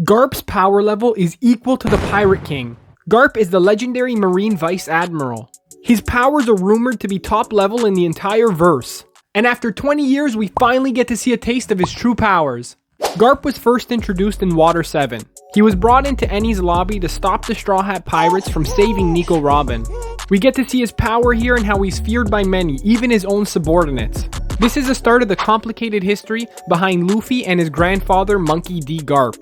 Garp's power level is equal to the Pirate King. Garp is the legendary Marine Vice Admiral. His powers are rumored to be top level in the entire verse. And after 20 years, we finally get to see a taste of his true powers. Garp was first introduced in Water 7. He was brought into Eni's lobby to stop the Straw Hat Pirates from saving Nico Robin. We get to see his power here and how he's feared by many, even his own subordinates. This is the start of the complicated history behind Luffy and his grandfather Monkey D. Garp.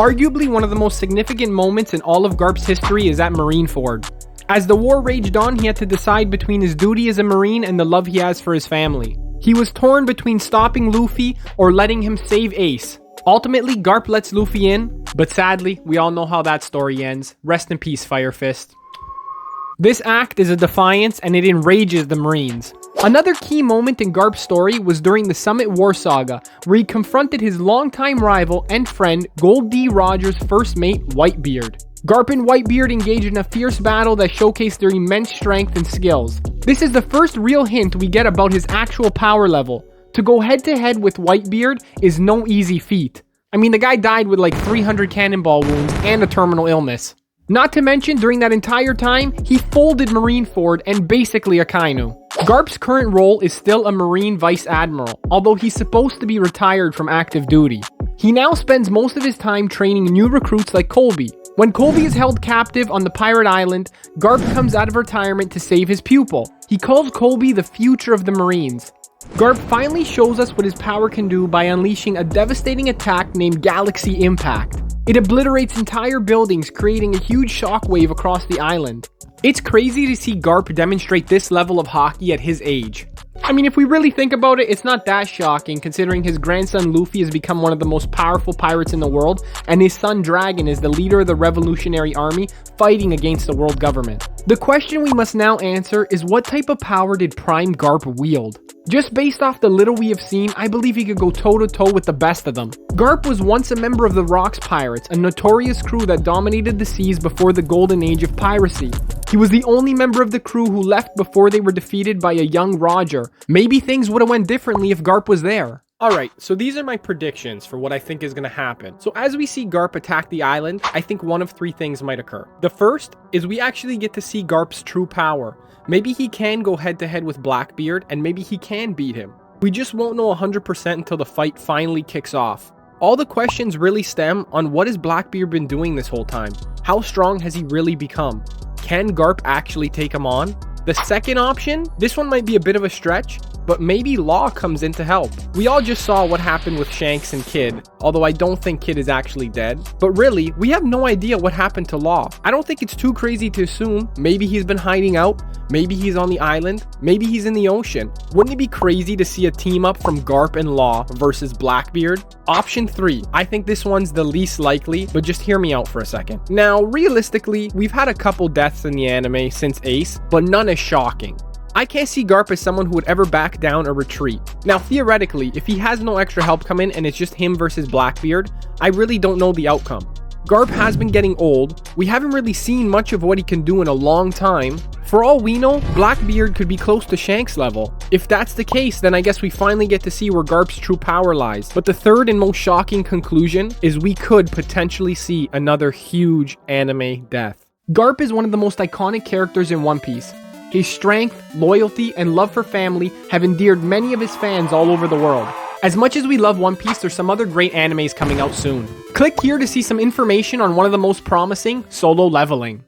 Arguably one of the most significant moments in all of Garp's history is at Marineford. As the war raged on, he had to decide between his duty as a Marine and the love he has for his family. He was torn between stopping Luffy or letting him save Ace. Ultimately, Garp lets Luffy in, but sadly, we all know how that story ends. Rest in peace, Fire Fist. This act is a defiance and it enrages the Marines. Another key moment in Garp's story was during the Summit War Saga, where he confronted his longtime rival and friend Gold D. Rogers' first mate, Whitebeard. Garp and Whitebeard engaged in a fierce battle that showcased their immense strength and skills. This is the first real hint we get about his actual power level. To go head to head with Whitebeard is no easy feat. I mean, the guy died with like 300 cannonball wounds and a terminal illness. Not to mention, during that entire time, he folded Marineford and basically Akainu. Garp's current role is still a Marine Vice Admiral, although he's supposed to be retired from active duty. He now spends most of his time training new recruits like Koby. When Koby is held captive on the pirate island, Garp comes out of retirement to save his pupil. He calls Koby the future of the Marines. Garp finally shows us what his power can do by unleashing a devastating attack named Galaxy Impact. It obliterates entire buildings, creating a huge shockwave across the island. It's crazy to see Garp demonstrate this level of hockey at his age. I mean, if we really think about it, it's not that shocking considering his grandson Luffy has become one of the most powerful pirates in the world, and his son Dragon is the leader of the Revolutionary Army fighting against the world government. The question we must now answer is, what type of power did Prime Garp wield? Just based off the little we have seen, I believe he could go toe-to-toe with the best of them. Garp was once a member of the Rocks Pirates, a notorious crew that dominated the seas before the golden age of piracy. He was the only member of the crew who left before they were defeated by a young Roger. Maybe things would have went differently if Garp was there. Alright, so these are my predictions for what I think is going to happen. So as we see Garp attack the island, I think one of three things might occur. The first is we actually get to see Garp's true power. Maybe he can go head to head with Blackbeard, and maybe he can beat him. We just won't know 100% until the fight finally kicks off. All the questions really stem on what has Blackbeard been doing this whole time? How strong has he really become? Can Garp actually take him on? The second option, this one might be a bit of a stretch, but maybe Law comes in to help. We all just saw what happened with Shanks and Kid, although I don't think Kid is actually dead. But really, we have no idea what happened to Law. I don't think it's too crazy to assume maybe he's been hiding out, maybe he's on the island, maybe he's in the ocean. Wouldn't it be crazy to see a team up from Garp and Law versus Blackbeard? Option 3, I think this one's the least likely, but just hear me out for a second. Now, realistically, we've had a couple deaths in the anime since Ace, but none as shocking. I can't see Garp as someone who would ever back down or retreat. Now, theoretically, if he has no extra help come in and it's just him versus Blackbeard, I really don't know the outcome. Garp has been getting old. We haven't really seen much of what he can do in a long time. For all we know, Blackbeard could be close to Shanks level. If that's the case, then I guess we finally get to see where Garp's true power lies. But the third and most shocking conclusion is we could potentially see another huge anime death. Garp is one of the most iconic characters in One Piece. His strength, loyalty, and love for family have endeared many of his fans all over the world. As much as we love One Piece, there's some other great animes coming out soon. Click here to see some information on one of the most promising, Solo Leveling.